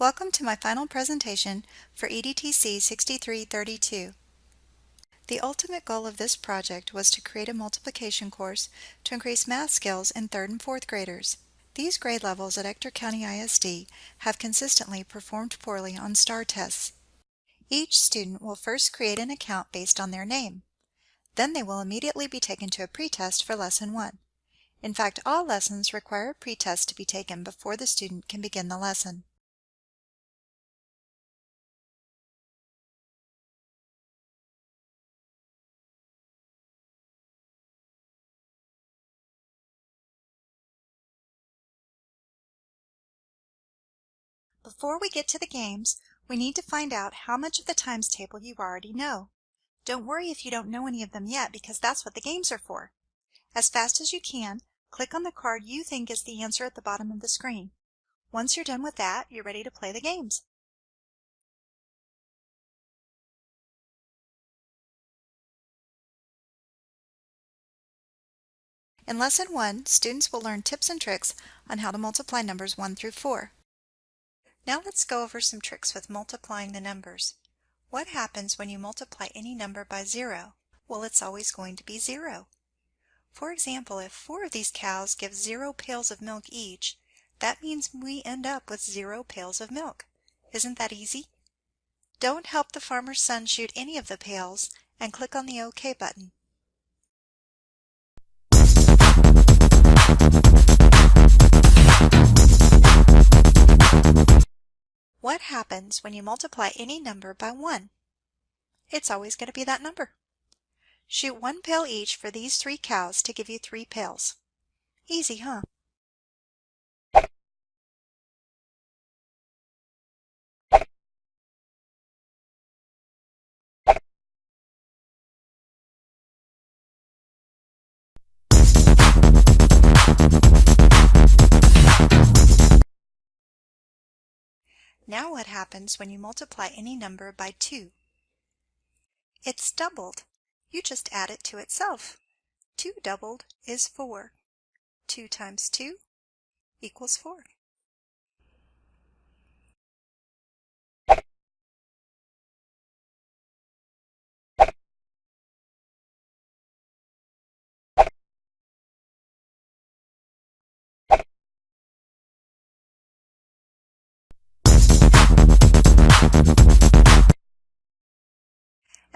Welcome to my final presentation for EDTC 6332. The ultimate goal of this project was to create a multiplication course to increase math skills in 3rd and 4th graders. These grade levels at Ector County ISD have consistently performed poorly on STAR tests. Each student will first create an account based on their name. Then they will immediately be taken to a pretest for Lesson 1. In fact, all lessons require a pretest to be taken before the student can begin the lesson. Before we get to the games, we need to find out how much of the times table you already know. Don't worry if you don't know any of them yet, because that's what the games are for. As fast as you can, click on the card you think is the answer at the bottom of the screen. Once you're done with that, you're ready to play the games. In Lesson 1, students will learn tips and tricks on how to multiply numbers 1 through 4. Now let's go over some tricks with multiplying the numbers. What happens when you multiply any number by 0? Well, it's always going to be 0. For example, if 4 of these cows give 0 pails of milk each, that means we end up with 0 pails of milk. Isn't that easy? Don't help the farmer's son shoot any of the pails and click on the OK button. What happens when you multiply any number by 1? It's always going to be that number. Shoot 1 pail each for these 3 cows to give you 3 pails. Easy, huh? Now what happens when you multiply any number by 2? It's doubled. You just add it to itself. 2 doubled is 4. 2 times 2 equals 4.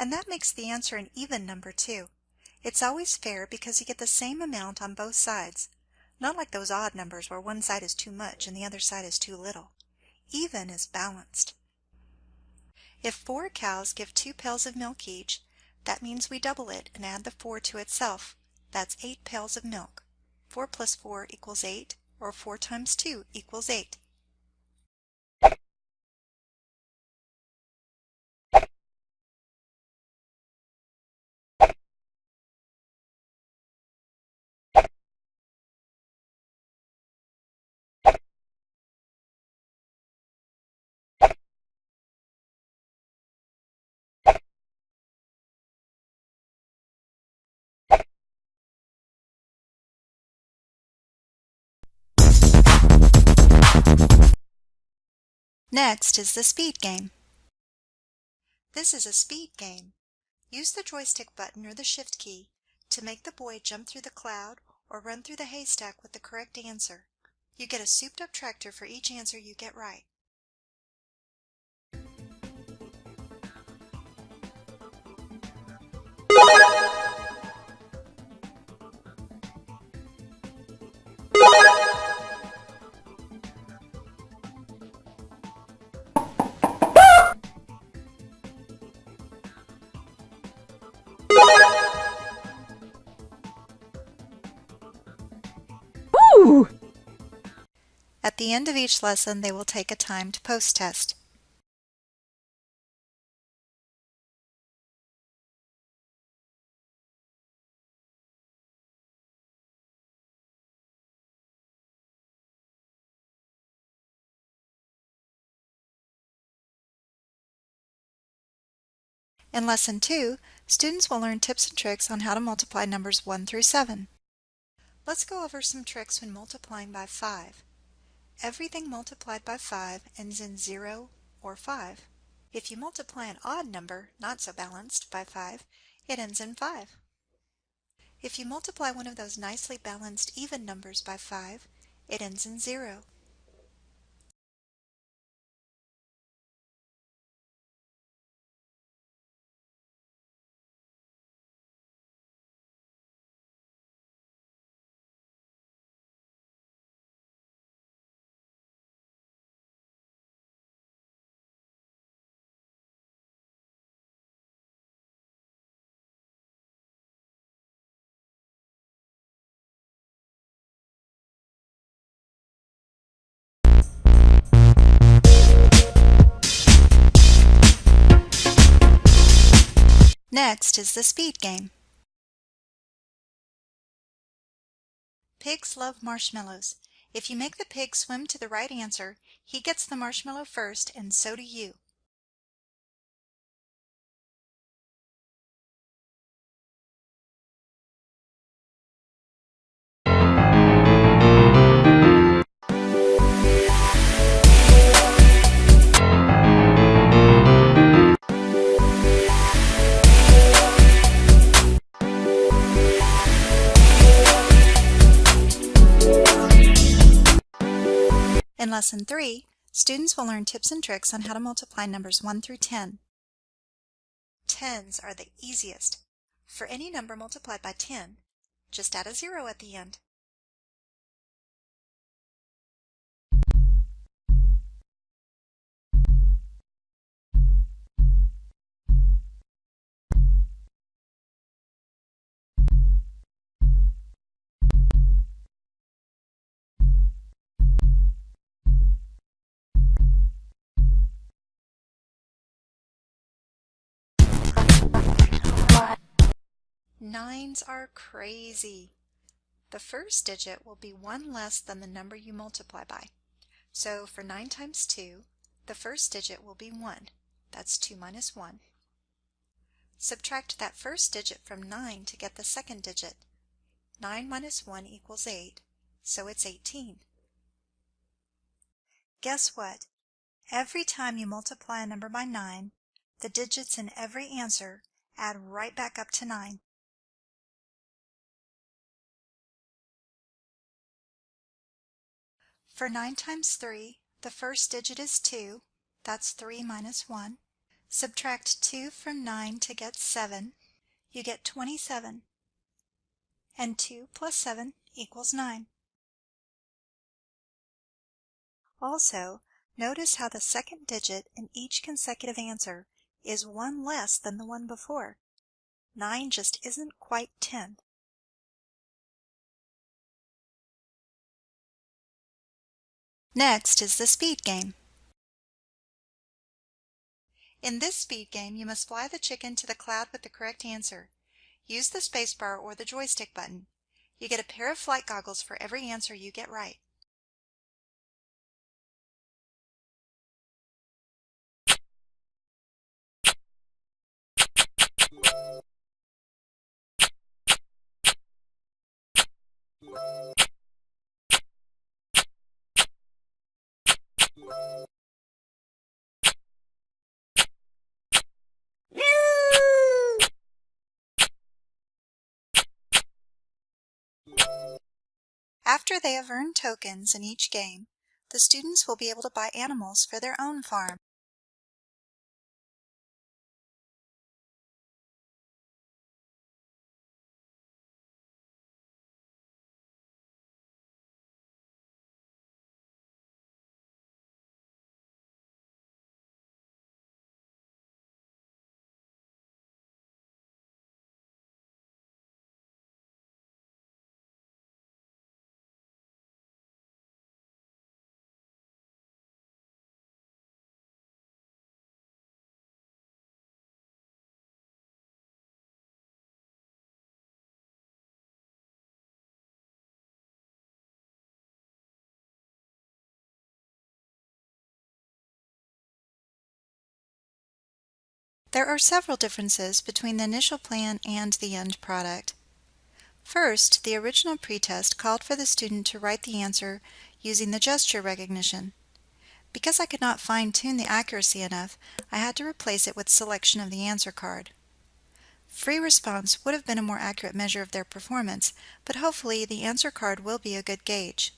And that makes the answer an even number too. It's always fair because you get the same amount on both sides. Not like those odd numbers where one side is too much and the other side is too little. Even is balanced. If 4 cows give 2 pails of milk each, that means we double it and add the 4 to itself. That's 8 pails of milk. 4 plus 4 equals 8, or 4 times 2 equals 8. Next is the speed game. This is a speed game. Use the joystick button or the shift key to make the boy jump through the cloud or run through the haystack with the correct answer. You get a souped-up tractor for each answer you get right. At the end of each lesson, they will take a timed post-test. In Lesson 2, students will learn tips and tricks on how to multiply numbers 1 through 7. Let's go over some tricks when multiplying by 5. everything multiplied by 5 ends in 0 or 5. If you multiply an odd number, not so balanced, by 5, it ends in 5. If you multiply one of those nicely balanced even numbers by 5, it ends in 0. Next is the speed game. Pigs love marshmallows. If you make the pig swim to the right answer, he gets the marshmallow first, and so do you. In Lesson 3, students will learn tips and tricks on how to multiply numbers 1 through 10. Tens are the easiest. For any number multiplied by 10, just add a 0 at the end. Nines are crazy. The first digit will be 1 less than the number you multiply by. So for 9 times 2, the first digit will be 1. That's 2 minus 1. Subtract that first digit from 9 to get the second digit. 9 minus 1 equals 8, so it's 18. Guess what? Every time you multiply a number by 9, the digits in every answer add right back up to 9. For 9 times 3, the first digit is 2. That's 3 minus 1. Subtract 2 from 9 to get 7. You get 27. And 2 plus 7 equals 9. Also, notice how the second digit in each consecutive answer is 1 less than the one before. 9 just isn't quite 10. Next is the speed game. In this speed game, you must fly the chicken to the cloud with the correct answer. Use the spacebar or the joystick button. You get a pair of flight goggles for every answer you get right. After they have earned tokens in each game, the students will be able to buy animals for their own farm. There are several differences between the initial plan and the end product. First, the original pretest called for the student to write the answer using the gesture recognition. Because I could not fine-tune the accuracy enough, I had to replace it with selection of the answer card. Free response would have been a more accurate measure of their performance, but hopefully the answer card will be a good gauge.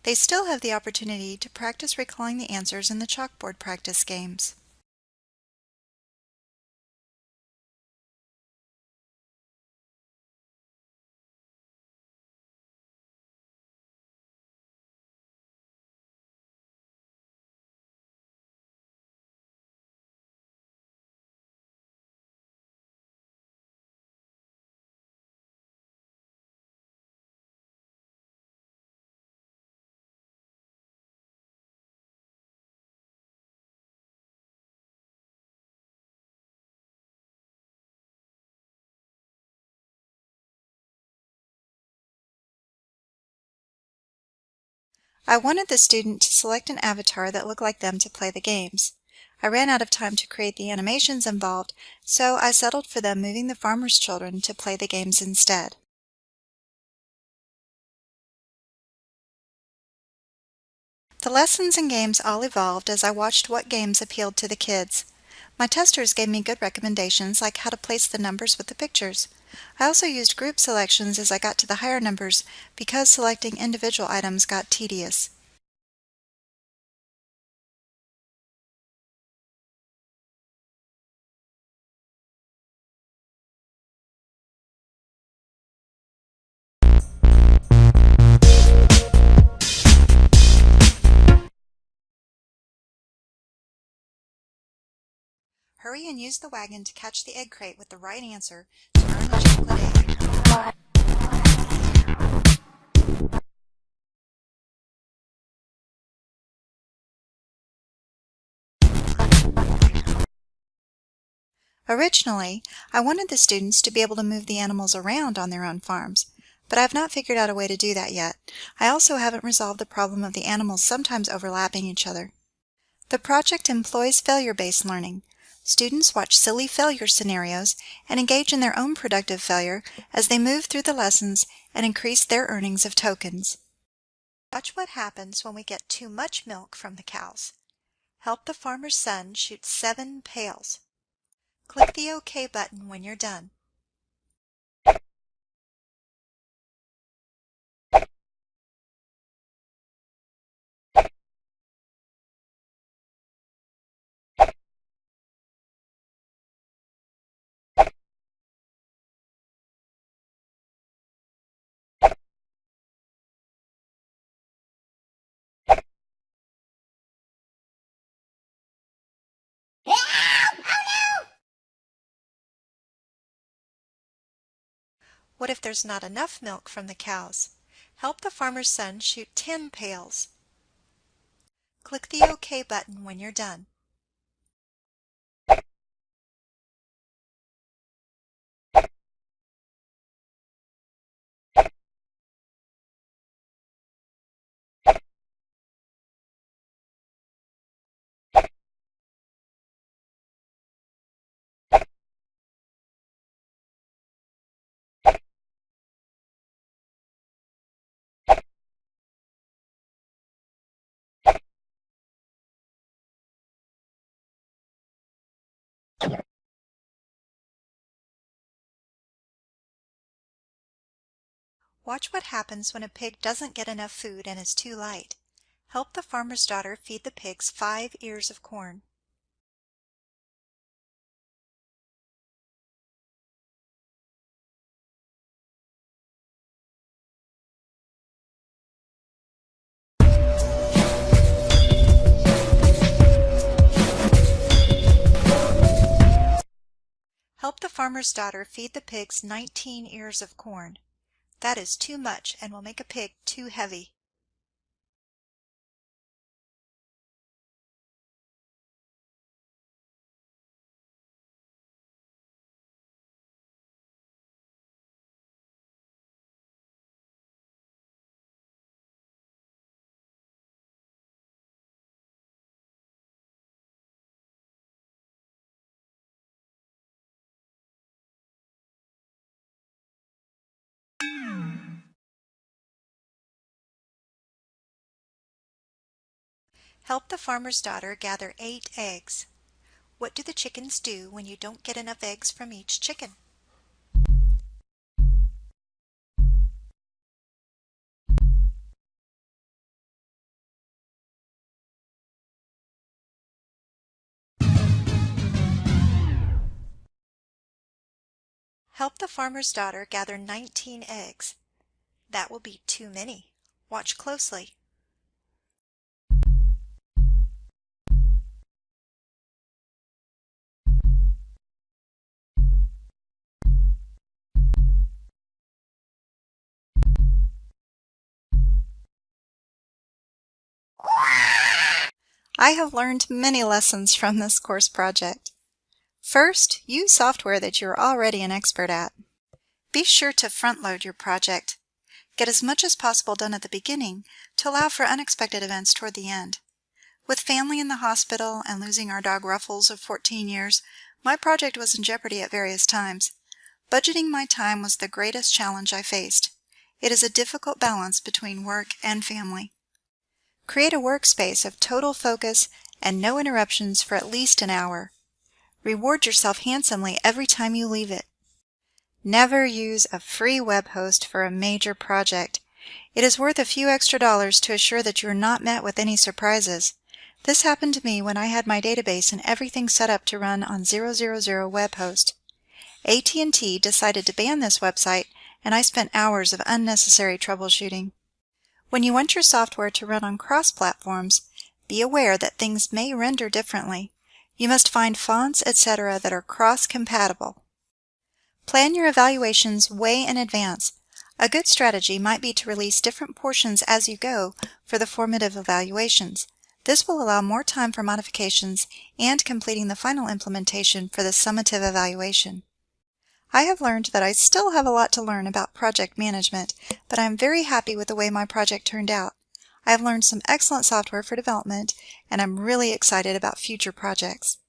They still have the opportunity to practice recalling the answers in the chalkboard practice games. I wanted the student to select an avatar that looked like them to play the games. I ran out of time to create the animations involved, so I settled for them moving the farmer's children to play the games instead. The lessons and games all evolved as I watched what games appealed to the kids. My testers gave me good recommendations like how to place the numbers with the pictures. I also used group selections as I got to the higher numbers because selecting individual items got tedious. Hurry and use the wagon to catch the egg crate with the right answer to earn a chocolate egg. Originally, I wanted the students to be able to move the animals around on their own farms, but I have not figured out a way to do that yet. I also haven't resolved the problem of the animals sometimes overlapping each other. The project employs failure-based learning. Students watch silly failure scenarios and engage in their own productive failure as they move through the lessons and increase their earnings of tokens. Watch what happens when we get too much milk from the cows. Help the farmer's son shoot 7 pails. Click the OK button when you're done. What if there's not enough milk from the cows? Help the farmer's son shoot 10 pails. Click the OK button when you're done. Watch what happens when a pig doesn't get enough food and is too light. Help the farmer's daughter feed the pigs 5 ears of corn. Help the farmer's daughter feed the pigs 19 ears of corn. That is too much and will make a pig too heavy. Help the farmer's daughter gather 8 eggs. What do the chickens do when you don't get enough eggs from each chicken? Help the farmer's daughter gather 19 eggs. That will be too many. Watch closely. I have learned many lessons from this course project. First, use software that you are already an expert at. Be sure to front-load your project. Get as much as possible done at the beginning to allow for unexpected events toward the end. With family in the hospital and losing our dog Ruffles of 14 years, my project was in jeopardy at various times. Budgeting my time was the greatest challenge I faced. It is a difficult balance between work and family. Create a workspace of total focus and no interruptions for at least an hour. Reward yourself handsomely every time you leave it. Never use a free web host for a major project. It is worth a few extra dollars to assure that you are not met with any surprises. This happened to me when I had my database and everything set up to run on 000 web host. AT&T decided to ban this website, and I spent hours of unnecessary troubleshooting. When you want your software to run on cross-platforms, be aware that things may render differently. You must find fonts, etc. that are cross-compatible. Plan your evaluations way in advance. A good strategy might be to release different portions as you go for the formative evaluations. This will allow more time for modifications and completing the final implementation for the summative evaluation. I have learned that I still have a lot to learn about project management, but I am very happy with the way my project turned out. I have learned some excellent software for development, and I'm really excited about future projects.